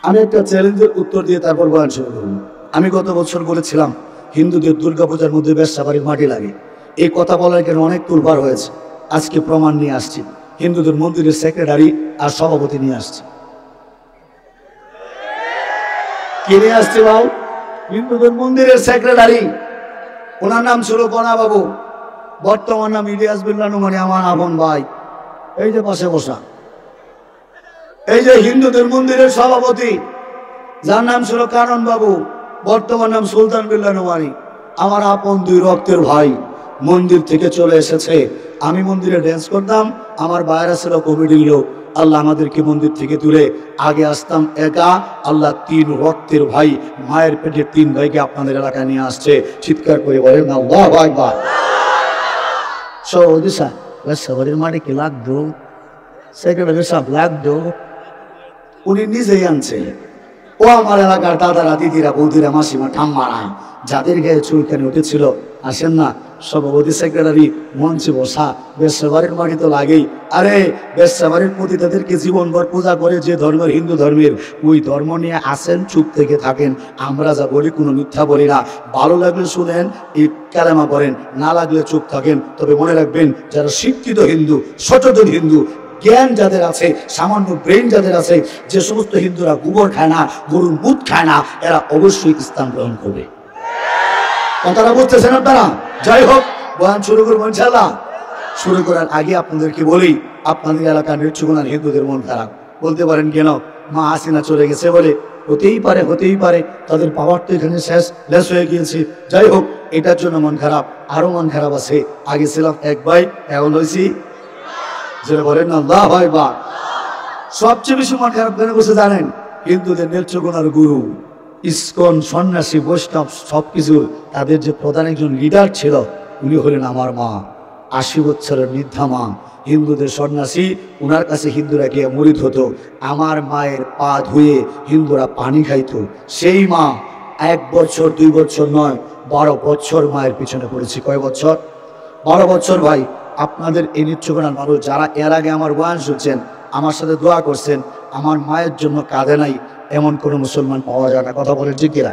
আমি একটা চ্যালেঞ্জের উত্তর দিয়ে তারপর বয়ান শুরু করব। আমি গত বছর বলেছিলাম হিন্দুদের দুর্গাপূজার মধ্যে বেশ্যাবাড়ির মাটি লাগে। এই কথা বলার কেন অনেক তুলবার হয়েছে। আজকে প্রমাণ নিয়ে আসছি, হিন্দুদের মন্দিরের সেক্রেটারি আর সভাপতি নিয়ে আসছি। কে নিয়ে আসছে বাবু? হিন্দুদের মন্দিরের সেক্রেটারি, ওনার নাম ছিল গণা বাবু, বর্তমান নাম ইলিয়াস বিল্লাহ নোমানী, আমার আপন ভাই। এই যে পাশে বসা, এই যে হিন্দুদের মন্দিরের সভাপতি, যার নাম ছিল কানন বাবু, বর্তমান নাম সুলতান বিল্লাহ নোমানী, আমার আপন দুই রক্তের ভাই। মন্দির থেকে চলে এসেছে, আমি মন্দিরে ড্যান্স করতাম, আমার বাইরে ছিল কমিটির লোক। আল্লাহ আমাদেরকে মন্দির থেকে তুলে আগে আসতাম একা, আল্লাহ তিন রক্তের ভাই, মায়ের পেটের তিন ভাইকে আপনাদের এলাকায় নিয়ে আসছে। চিৎকার করে বলেন আল্লাহু আকবার। সৌদিসা সবারের মাঠে কি লাগতো, সেক্রেটারি সব লাগতো, উনি নিজেই আনছে। ও আমার এলাকার দাদারা, দিদিরা, বৌদিরা, মাসিমা, ঠাম্মারা, যাদের গায়ে চুলকানি উঠেছিল, আসেন না সভাপতি সেক্রেটারি মঞ্চে বসা। বেশ্যাবাড়ির মাটি তো লাগেই। আরে বেশ্যাবাড়ির প্রতি তাদেরকে জীবনভর পূজা করে যে ধর্মের, হিন্দু ধর্মের, ওই ধর্ম নিয়ে আসেন, চুপ থেকে থাকেন। আমরা যা বলি কোনো মিথ্যা বলি না। ভালো লাগলে শুনেন, এই কালেমা পড়েন, না লাগলে চুপ থাকেন। তবে মনে রাখবেন, যারা শিক্ষিত হিন্দু, সচেতন হিন্দু, জ্ঞান যাদের আছে, সামান্য ব্রেন যাদের আছে, যে সমস্ত হিন্দুরা গোবর খায় না, গরুর মুত খায় না, এরা অবশ্যই ইসলাম গ্রহণ করবে। কথাটা বুঝতেছেন আপনারা? যাই হোক, বয়ান শুরু করবো ইনশাআল্লাহ। শুরু করার আগে আপনাদেরকে বলি, আপনাদের এলাকার নেত্রকোনার হিন্দুদের মন খারাপ। বলতে পারেন কেন? মা হাসিনা চলে গেছে বলে? হতেই পারে, হতেই পারে, তাদের পাওয়ার তো এখানে শেষ, লেস হয়ে গিয়েছে। যাই হোক, এটার জন্য মন খারাপ। আরো মন খারাপ আছে, আগে ছিলাম এক ভাই, এখন হয়েছি যেটা বলেন না আল্লাহু আকবার। সবচেয়ে বেশি মন খারাপ কেন বসে জানেন? হিন্দুদের নেত্রকোনার গুরু, ইসকন, সন্ন্যাসী, বৈষ্ণব, সবকিছু তাদের যে প্রধান একজন লিডার ছিল, উনি হলেন আমার মা, ৮০ বছরের বৃদ্ধা মা, হিন্দুদের সন্ন্যাসী। ওনার কাছে হিন্দুরা গিয়ে মুরিদ হতো। আমার মায়ের পা ধুয়ে হিন্দুরা পানি খাইতো। সেই মা ১ বছর ২ বছর নয়, ১২ বছর মায়ের পিছনে পড়েছি। কয় বছর? ১২ বছর। ভাই, আপনাদের এই নেত্রকোনার মানুষ যারা এর আগে আমার বয়ান শুনছেন, আমার সাথে দোয়া করছেন, আমার মায়ের জন্য কাঁদে নাই এমন কোনো মুসলমান পাওয়া যায় না। কথা বলেন ঠিক কিনা?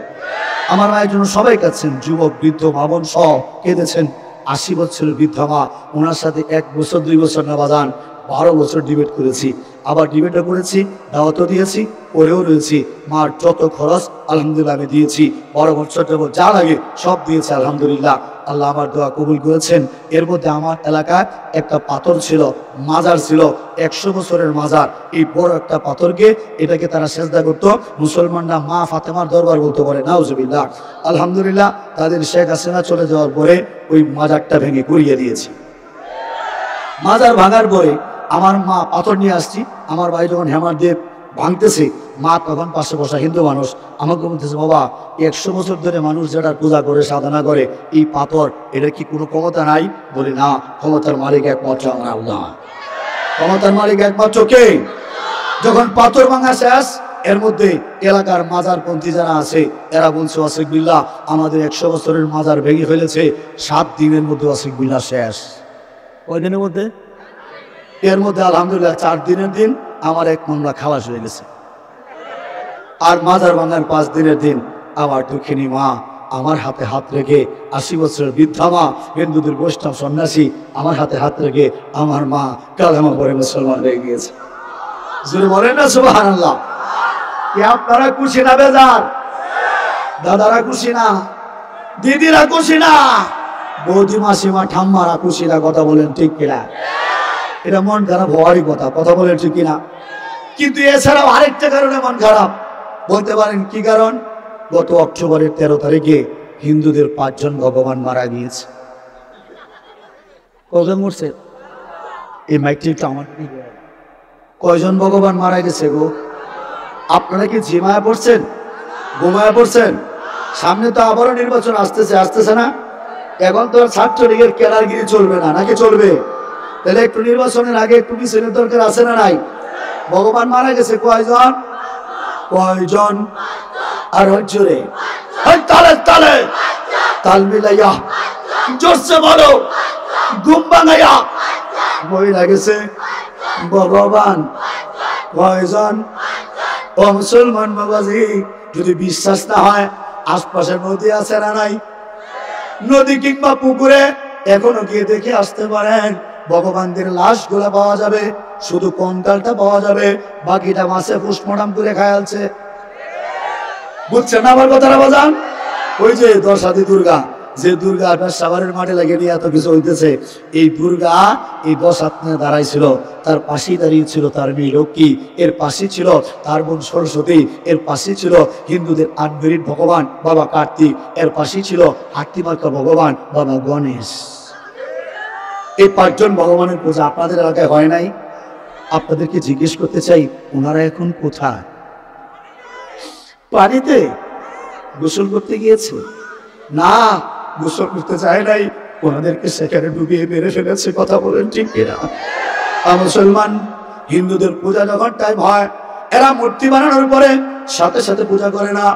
আমার মায়ের জন্য সবাই কাঁদছেন, যুবক, বৃদ্ধ, মা বোন সহ কেঁদেছেন। ৮০ বছরের বৃদ্ধা মা, ওনার সাথে ১ বছর ২ বছর না বাদান ১২ বছর ডিবেট করেছি। আবার ডিবেটও করেছি, দাওয়াতও দিয়েছি, পরেও রয়েছি। মার যত খরচ আলহামদুলিল্লাহ আমি দিয়েছি। ১২ বছর যাব যা লাগে সব দিয়েছে আলহামদুলিল্লাহ। আল্লাহ আমার দোয়া কবুল করেছেন। এর মধ্যে আমার এলাকায় একটা পাথর ছিল, মাজার ছিল, ১০০ বছরের মাজার। এই বড় একটা পাথরকে, এটাকে তারা সেজদা করতো। মুসলমানরা মা ফাতেমার দরবার বলতে পারে, নাউজুবিল্লাহ। আলহামদুলিল্লাহ, তাদের শেখ হাসিনা চলে যাওয়ার পরে ওই মাজারটা ভেঙে গুড়িয়ে দিয়েছি। মাজার ভাঙার পরে আমার মা পাথর নিয়ে আসছি। আমার ভাই যখন হেমার দিয়ে ভাঙতেছে, মা তখন পাশে বসা হিন্দু মানুষ আমাকে বলতেছে, বাবা ১০০ বছর ধরে মানুষ যেটা পূজা করে, সাধনা করে, এই পাথর, এটা কি কোনো ক্ষমতা নাই? বলি না, ক্ষমতার মালিক একমাত্র আমার আল্লাহ। ক্ষমতার মালিক একমাত্র কে? যখন পাথর ভাঙা শেষ, এর মধ্যে এলাকার মাজারপন্থী যারা আছে, এরা বলছে ওয়াসিক বিল্লাহ, আমাদের ১০০ বছরের মাজার ভেঙে ফেলেছে, ৭ দিনের মধ্যে ওয়াসিক বিল্লাহ শেষ। কয় দিনের মধ্যে? এর মধ্যে আলহামদুলিল্লাহ ৪ দিনের দিন আমার এক মামলা খালাস হয়ে গেছে। আর মাজার ভাঙার ৫ দিনের দিন আমার দুঃখিনী মা আমার হাতে হাত রেখে, ৮০ বছরের বৃদ্ধা মা, হিন্দুদের বৈষ্ণব সন্ন্যাসী, আমার হাতে হাত রেখে আমার মা কালেমা পড়ে মুসলমান হয়ে গিয়েছে। জোরে বলেন না সুবহানাল্লাহ। কি আপনারা খুশি না বেজার? দাদারা খুশি না? দিদিরা খুশি না? বৌদি, মাসিমা, ঠাম্মারা খুশি না? কথা বলেন ঠিক কিনা? এটা মন খারাপ হওয়ারই কথা। কথা বলেন ঠিক কিনা? কিন্তু এছাড়াও আরেকটা কারণে মন খারাপ। বলতে পারেন কি কারণ? গত অক্টোবরের ১৩ তারিখে হিন্দুদের ৫ জন ভগবান মারা গিয়েছে। কজন মরছে? এই মাইকটা আমার, কয়জন ভগবান মারা গেছে গো? আপনারা কি জিমায়া পড়ছেন, ঘুমায়া পড়ছেন? সামনে তো আবারও নির্বাচন আসতেছে, আসতেছে না? এখন তো ছাত্রলীগের কেরারগিরি চলবে না, নাকি চলবে? তাহলে একটু নির্বাচনের আগে একটু মিছিলের দরকার আছে না নাই? ভগবান মারা গেছে কয়জন? কয়জন? আর জোরে তালে তালে তাল মিলাইয়া জোরসে বলো, ঘুম ভাঙাইয়া মহিলা গেছে ভগবান কয়জন? ও মুসলমান বাবাজি, যদি বিশ্বাস না হয় আশপাশের নদী আছে না নাই? নদী কিংবা পুকুরে এখনো গিয়ে দেখে আসতে পারেন। ভগবানদের লাশ গুলা পাওয়া যাবে, শুধু কঙ্কালটা পাওয়া যাবে, বাকিটা মাছে পুষ্পনাম করে খায়ালছে। বুঝছেন আমার কথাটা বাজান? ওই যে দশাদি দুর্গা, যে দুর্গা আপনার সাভারের মাঠে লাগিয়ে নিয়ে এত কিছু হইতেছে, এই দুর্গা এই 10 হাত নিয়ে দাঁড়াইছিল, তার পাশেই দাঁড়িয়ে ছিল তার মেয়ে লক্ষ্মী, এর পাশে ছিল তার বোন সরস্বতী, এর পাশে ছিল হিন্দুদের আটবেরির ভগবান বাবা কার্তিক, এর পাশেই ছিল হাতিমার্কা ভগবান বাবা গণেশ। এই 5 জন ভগবানের পূজা আপনাদের এলাকায় হয় নাই? আপনাদেরকে জিজ্ঞেস করতে চাই, ওনারা এখন কোথায়? পানিতে গোসল করতে গিয়েছে? না, গোসল করতে চায় নাই, ওনাদেরকে সেখানে ডুবিয়ে মেরে ফেলেছে। কথা বলেন ঠিক কিনা? মুসলমান হিন্দুদের পূজা যখন টাইম হয়, এরা মূর্তি বানানোর পরে সাথে সাথে পূজা করে না।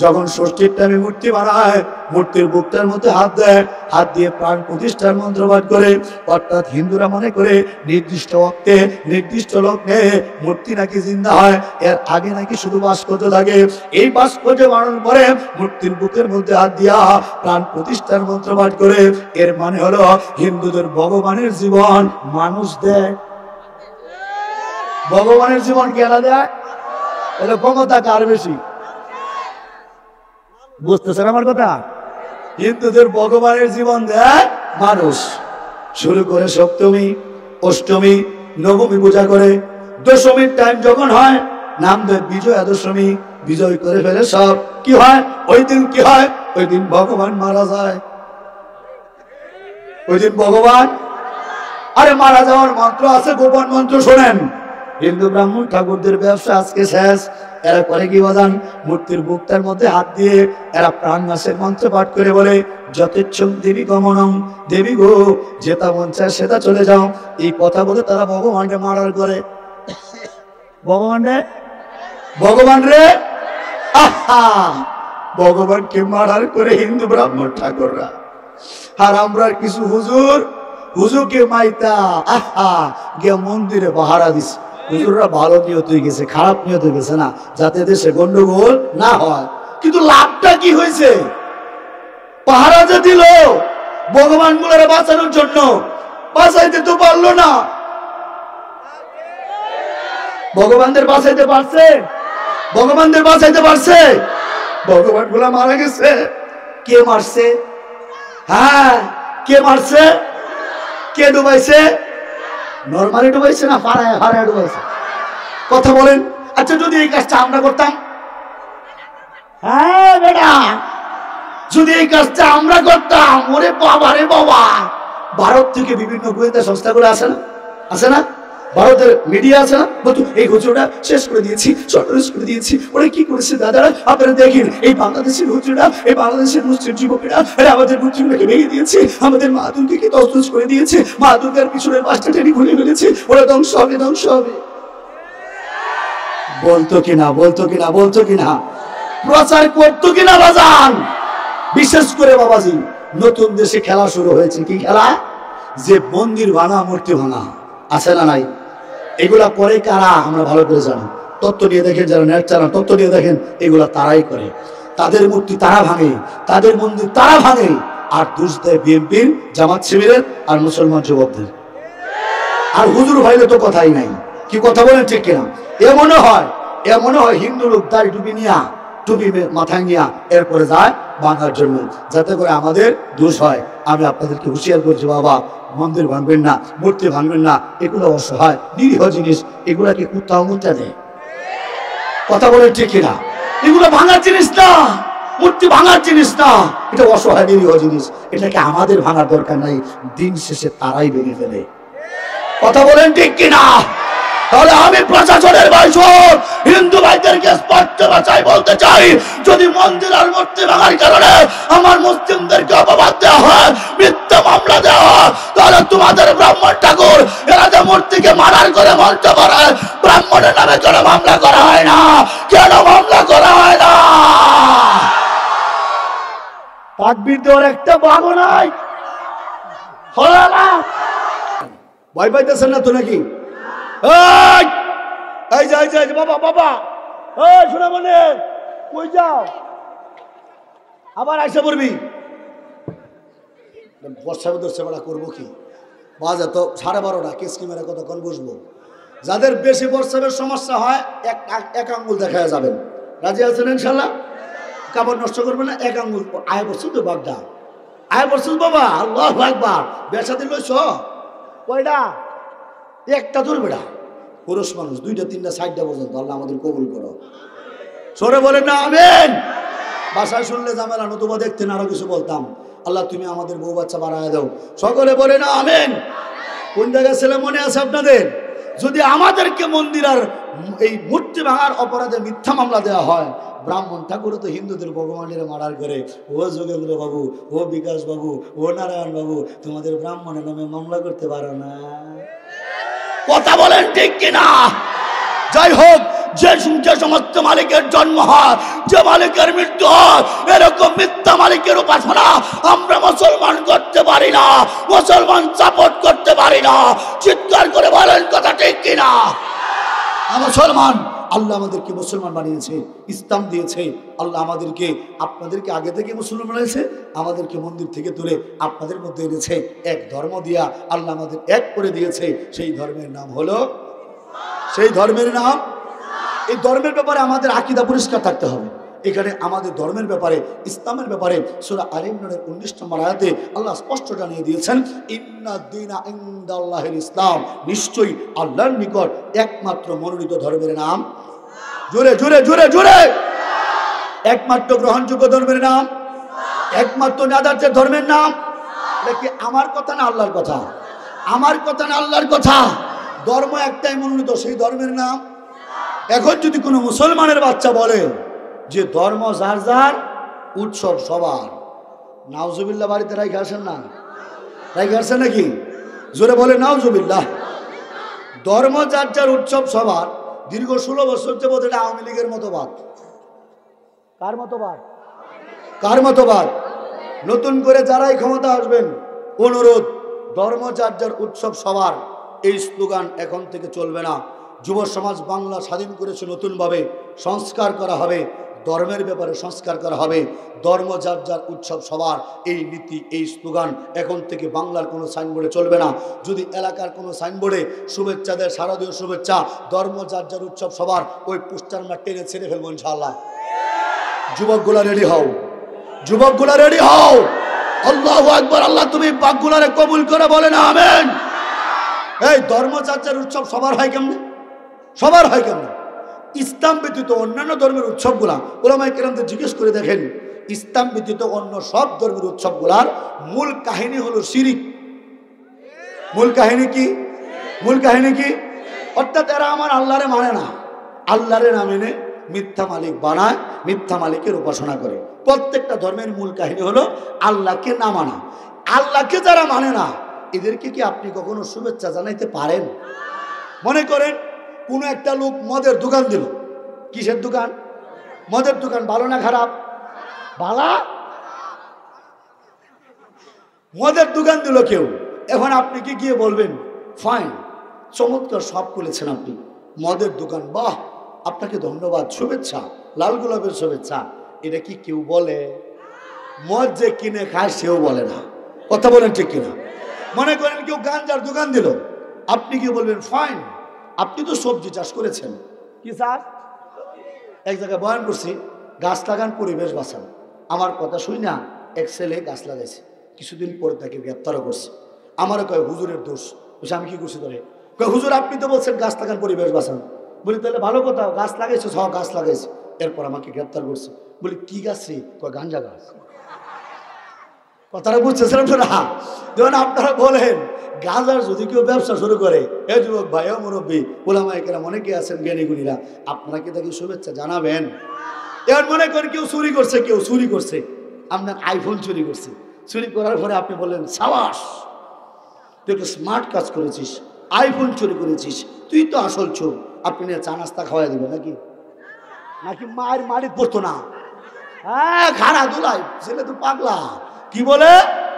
যখন ষষ্ঠীর টাইমে মূর্তি বানায়, মূর্তির বুকটার মধ্যে হাত দেয়, হাত দিয়ে প্রাণ প্রতিষ্ঠার মন্ত্র পাঠ করে। অর্থাৎ হিন্দুরা মনে করে নির্দিষ্ট ওয়াক্তে নির্দিষ্ট লগ্নে মূর্তি নাকি জিন্দা হয়, এর আগে নাকি শুধু ভাস্কর্য থাকে। এই ভাস্কর্য বানানোর পরে মূর্তির বুকের মধ্যে হাত দিয়া প্রাণ প্রতিষ্ঠার মন্ত্র পাঠ করে। এর মানে হলো হিন্দুদের ভগবানের জীবন মানুষ দেয়। ভগবানের জীবন কেনা দেয়? এটা ক্ষমতা কার বেশি? বুঝতেছেন আমার কথা? হিন্দুদের ভগবানের জীবন দেয় মানুষ। শুরু করে সপ্তমী, অষ্টমী, নবমী পূজা করে। দশমীর টাইম যখন হয়, নাম দেয় বিজয়া দশমী, বিজয় করে ফেলে সব। কি হয় ওই দিন? কি হয় ওই দিন? ভগবান মারা যায়। ওই দিন ভগবান, আরে মারা যাওয়ার মন্ত্র আছে, গোপন মন্ত্র শোনেন। হিন্দু ব্রাহ্মণ ঠাকুরদের ব্যবসা আজকে শেষ। এরা করে কি বাজান? মূর্তির বুকটার মধ্যে হাত দিয়ে এরা প্রাণ নাশের মন্ত্র পাঠ করে বলে, যথেচ্ছং দেবী গমনম, দেবী গো, যেটা মন চায় সেটা চলে যাও। এই কথা বলে তারা ভগবানকে মারার করে। ভগবান রে আহা, ভগবানকে মারার করে হিন্দু ব্রাহ্মণ ঠাকুররা। আর আমরা কিছু হুজুরকে মাইতা আহা গিয়ে মন্দিরে পাহারা দিছে। হুজুররা ভালো নিয়ত হয়ে গেছে, খারাপ নিয়ত হয়ে গেছে না, যাতে দেশে গন্ডগোল না হয়। কিন্তু লাভটা কি হয়েছে? পাহারা যে দিল ভগবান গুলোরে বাঁচানোর জন্য, বাঁচাইতে তো পারলো না। ভগবানদের বাঁচাইতে পারছে? ভগবানদের বাঁচাইতে পারছে? ভগবান গুলা মারা গেছে। কে মারছে? হ্যাঁ, কে মারছে? কে ডুবাইছে? নরমালি ডুবাইছে না হারায় ডুবাইছে? কথা বলেন। আচ্ছা, যদি এই কাজটা আমরা করতাম, হ্যাঁ বেটা, যদি এই কাজটা আমরা করতাম, ওরে বাবা রে বাবা, ভারত থেকে বিভিন্ন গোয়েন্দা সংস্থাগুলো আসে না? আছে না? ভারতের মিডিয়া আছে না? বলতো এই হুজুরটা শেষ করে দিয়েছি, সর্বনাশ করে দিয়েছি। ওরা কি করেছে দাদারা? আপনারা দেখেন, এই বাংলাদেশের হুজুররা, এই বাংলাদেশের মুসলিম যুবকেরা এরা আমাদের মূর্তিগুলোকে ভেঙে দিয়েছে, আমাদের মা দুর্গাকে তছনছ করে দিয়েছে, মা দুর্গার পিছনের পাঁচটা টেনে খুলে ফেলেছে। ওরা ধ্বংস হবে, ধ্বংস হবে। বলতো কিনা, বলতো কিনা, বলতো কিনা, প্রচার করতো কিনা বাজান? বিশেষ করে বাবাজি, নতুন দেশে খেলা শুরু হয়েছে। কি খেলা? যে মন্দির ভাঙা, মূর্তি ভাঙা, আছে না নাই? এগুলা করে কারা আমরা ভালো করে জানি। তত্ত্ব দিয়ে দেখেন, যারা নেট চালান তত্ত্ব দিয়ে দেখেন, এগুলা তারাই করে। তাদের মূর্তি তারা ভাঙে, তাদের মন্দির তারা ভাঙে, আর দোষ দেয় বিএনপির, জামাত শিবিরের আর মুসলমান যুবকদের। আর হুজুর ভাইলে তো কথাই নাই। কি কথা বলেন ঠিক কিনা? এ মনে হয় হিন্দু লোক দাড়ি টুপি নিয়া, টুপি মাথায় নিয়া এরপরে যায় ভাঙার জন্য, যাতে করে আমাদের দোষ হয়। আমি আপনাদেরকে হুঁশিয়ার করছি, বাবা মন্দির ভাঙবেন না, মূর্তি ভাঙবেন না। এগুলো অসহায় নিরীহ জিনিস, এগুলাকে কুত্তাও মুত্তা দেয়। কথা বলেন ঠিক কিনা? এগুলো ভাঙার জিনিস না, মূর্তি ভাঙার জিনিস না, এটা অসহায় নিরীহ জিনিস। এটাকে আমাদের ভাঙার দরকার নাই, দিন শেষে তারাই ভেঙে ফেলে। কথা বলেন ঠিক কিনা? তাহলে আমি প্রশাসনের ভাইসব হিন্দু ভাইদেরকে স্পষ্ট ভাষায় বলতে চাই, যদি মন্দির আর মূর্তি ভাঙার কারণে আমার মুসলিমদেরকে অপবাদ দেওয়া হয়, মিথ্যা মামলা দেওয়া হয়, তাহলে তোমাদের ব্রাহ্মণ ঠাকুর এরা যে মূর্তিকে মারার করে মঞ্চ করে, ব্রাহ্মণের নামে কেন মামলা করা হয় না? কেন মামলা করা হয় না? তাকবীর দেওয়ার একটা বাগও নাই। হলো না? ভয় পাইতেছেন না তো নাকি? বাবা বাবা ওই শোনা মনে কই যাও, আবার আইসা পড়বি। বর্ষা ধরছে বেড়া করবো কি, বাজে তো 12:30, কেসকি মেরে কতক্ষণ বসবো। যাদের বেশি বর্ষাবের সমস্যা হয় এক আঙ্গুল দেখা যাবেন। রাজি আছেন ইনশাল্লাহ? কাপড় নষ্ট করবে না, এক আঙ্গুল। আয় বলছিস তো বাগদা, আয় বলছিস বাবা, আল্লাহু আকবার। বেশা দিল কয়টা? একটা দূর বেড়া, পুরুষ মানুষ 2টা 3টা 4টা পর্যন্ত। আল্লাহ আমাদের কবুল করো। সরে বলেন না আমিন। বাসায় শুনলে ঝামেলা, নতুবা দেখতেন আরো কিছু বলতাম। আল্লাহ তুমি আমাদের বউ বাচ্চা বাড়ায় দাও। সকলে বলে না আমিন। কোন জায়গায় ছেলে মনে আছে আপনাদের? যদি আমাদেরকে মন্দির আর এই মূর্তি ভাঙার অপরাধে মিথ্যা মামলা দেওয়া হয়, ব্রাহ্মণ ঠাকুরও তো হিন্দুদের ভগবানের মারার করে, ও যোগেন্দ্র বাবু, ও বিকাশ বাবু, ও নারায়ণ বাবু, তোমাদের ব্রাহ্মণের নামে মামলা করতে পারো না? কথা বলেন ঠিক কিনা? যাই হোক, যে সমস্ত মালিকের জন্ম হয়, যে মালিকের মৃত্যু হয়, এরকম মিথ্যা মালিকের উপাসনা আমরা মুসলমান করতে পারি না, মুসলমান সাপোর্ট করতে পারি না। চিৎকার করে বলেন কথা ঠিক কিনা? মুসলমান, আল্লাহ আমাদেরকে মুসলমান বানিয়েছে, ইসলাম দিয়েছে। আল্লাহ আমাদেরকে, আপনাদেরকে আগে থেকে মুসলমান বানিয়েছে, আমাদেরকে মন্দির থেকে তুলে আপনাদের মধ্যে এনেছে। এক ধর্ম দিয়া আল্লাহ আমাদের এক করে দিয়েছে। সেই ধর্মের নাম হলো, সেই ধর্মের নাম, এই ধর্মের ব্যাপারে আমাদের আকীদা পরিষ্কার থাকতে হবে। এখানে আমাদের ধর্মের ব্যাপারে, ইসলামের ব্যাপারে সূরা আলে ইমরানের 19 নম্বর আয়াতে আল্লাহ স্পষ্ট জানিয়ে দিয়েছেন, ইন্নাদ-দীনা ইনদাল্লাহিল ইসলাম, নিশ্চয়ই আল্লাহর নিকট একমাত্র মনোনীত ধর্মের নাম, জোরে জোরে জোরে জোরে, একমাত্র গ্রহণযোগ্য ধর্মের নাম, একমাত্র নাজাতের ধর্মের নাম। এটা কি আমার কথা না আল্লাহর কথা? আমার কথা না আল্লাহর কথা? ধর্ম একটাই মনোনীত, সেই ধর্মের নাম। এখন যদি কোনো মুসলমানের বাচ্চা বলে যে ধর্ম যার যার, উৎসব সবার, নাউজুবিল্লাহ বাড়িতে রাইখে আসেন না? রাইখে আসেন নাকি? জোরে বলে নাউজুবিল্লাহ। ধর্ম যার যার, উৎসব সবার। দীর্ঘ 16 বছর যাবত এটা আওয়ামী লীগের মতবাদ। কার মতবাদ? কার মতবাদ? নতুন করে যারাই ক্ষমতা আসবেন, অনুরোধ, ধর্ম যার যার, উৎসব সবার, এই স্লোগান এখন থেকে চলবে না। যুব সমাজ বাংলা স্বাধীন করেছে নতুনভাবে, সংস্কার করা হবে, ধর্মের ব্যাপারে সংস্কার করা হবে। ধর্ম যার যার, উৎসব সবার, এই নীতি, এই স্লোগান এখন থেকে বাংলার কোনো সাইনবোর্ডে চলবে না। যদি এলাকার কোনো সাইনবোর্ডে শুভেচ্ছা দেয়, শারদীয় শুভেচ্ছা, ধর্ম যার যার, উৎসব সবার, ওই পোস্টার আমরা টেনে ছেড়ে ফেলবো ইনশাআল্লাহ। যুবকগুলা রেডি হও, যুবকগুলা রেডি হও। আল্লাহু আকবার। আল্লাহ তুমি পাকগুলারে কবুল করে বলেন আমিন। এই ধর্ম যার যার, উৎসব সবার হয় কেমনে? সবার হয় কেমনে? ইসলাম ব্যতীত অন্যান্য ধর্মের উৎসবগুলা, ওলামায়ে কেরামদের জিজ্ঞেস করে দেখেন, ইসলাম ব্যতীত অন্য সব ধর্মের উৎসবগুলার মূল কাহিনী হলো শিরিক। মূল কাহিনী কি? মূল কাহিনী কি? অর্থাৎ এরা আমার আল্লাহরে মানে না, আল্লাহরে না মেনে মিথ্যা মালিক বানায়, মিথ্যা মালিকের উপাসনা করে। প্রত্যেকটা ধর্মের মূল কাহিনী হলো আল্লাহকে না মানা। আল্লাহকে যারা মানে না, এদেরকে কি আপনি কখনো শুভেচ্ছা জানাইতে পারেন? মনে করেন কোনো একটা লোক মদের দোকান দিল। কিসের দোকান? মদের দোকান। ভালো না খারাপ? ভালো। মদের দোকান দিল কেউ, এখন আপনি কি গিয়ে বলবেন, ফাইন, চমৎকার, সব খুলেছেন আপনি, মদের দোকান, বাহ, আপনাকে ধন্যবাদ, শুভেচ্ছা, লাল গোলাপের শুভেচ্ছা। এটা কি কেউ বলে? মদ যে কিনে খায় সেও বলে না। কথা বলেন ঠিক কিনা? মনে করেন কেউ গাঞ্জার দোকান দিল, আপনি কি বলবেন, ফাইন, আপনি তো সবজি চাষ করেছেন। কি চাষ? এক জায়গায় বয়ান করছি, গাছ লাগান, পরিবেশ বাঁচান। আমার কথা শুই না, এক ছেলে গাছ লাগাইছে, কিছুদিন পরে তাকে গ্রেপ্তারও করছে। আমারও কয় হুজুরের দোষ। বলছে আমি কি করছি তোরে? কয় হুজুর আপনি তো বলছেন গাছ লাগান, পরিবেশ বাঁচান। বলি তাহলে ভালো কথা, গাছ লাগাইছো? সব গাছ লাগাইছে। এরপর আমাকে গ্রেপ্তার করছে। বলি কি গাছ রে? কয় গাঞ্জা গাছ। কথাটা বুঝতেছিলাম তো না? যেমন আপনারা বলেন গাঁজার যদি কেউ ব্যবসা শুরু করে, এ যুবক ভাই, ও মুরব্বী, ওলামায়ে কেরাম অনেকে আছেন জ্ঞানী গুণীরা, আপনারা কি তাকে শুভেচ্ছা জানাবেন? এবার মনে করেন কেউ চুরি করছে, কেউ চুরি করছে, আপনার আইফোন চুরি করছে। চুরি করার পরে আপনি বললেন, সাবাস, তুই একটা স্মার্ট কাজ করেছিস, আইফোন চুরি করেছিস, তুই তো আসল চোর। আপনি নিয়ে চা নাস্তা খাওয়াই দিবেন নাকি? নাকি মায়ের মারি পড়তো না? হ্যাঁ, খারা দোলাই, ছেলে তো পাগলা। কি বলে?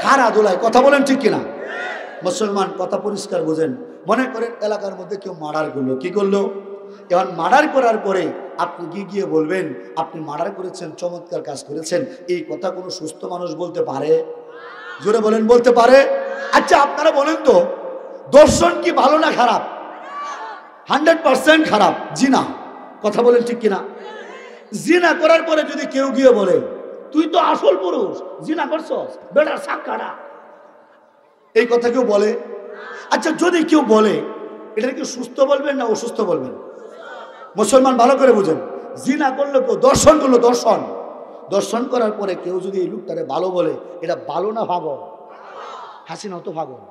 খারা দোলাই। কথা বলেন ঠিক কিনা? মুসলমান, কথা পরিষ্কার বোঝেন। মনে করেন এলাকার মধ্যে কেউ মার্ডার করলো, কি করলো? এখন মার্ডার করার পরে আপনি গিয়ে বলবেন আপনি মার্ডার করেছেন, চমৎকার কাজ করেছেন, এই কথা কোনো সুস্থ মানুষ বলতে পারে? জোরে বলেন, বলতে পারে? আচ্ছা আপনারা বলেন তো, দর্শন কি ভালো না খারাপ? 100% খারাপ। জিনা, কথা বলেন ঠিক কিনা? জিনা করার পরে যদি কেউ গিয়ে বলে তুই তো আসল পুরুষ, জিনা করছস, বেটার সাক্ষাটা, এই কথা কেউ বলে? আচ্ছা যদি কেউ বলে, এটা কি সুস্থ বলবেন না অসুস্থ বলবেন? মুসলমান ভালো করে বুঝেন, জিনা করলো কেউ, দর্শন করলো, দর্শন দর্শন করার পরে কেউ যদি এই লোকটারে ভালো বলে, এটা ভালো না পাগল? হাসিনা তো পাগল।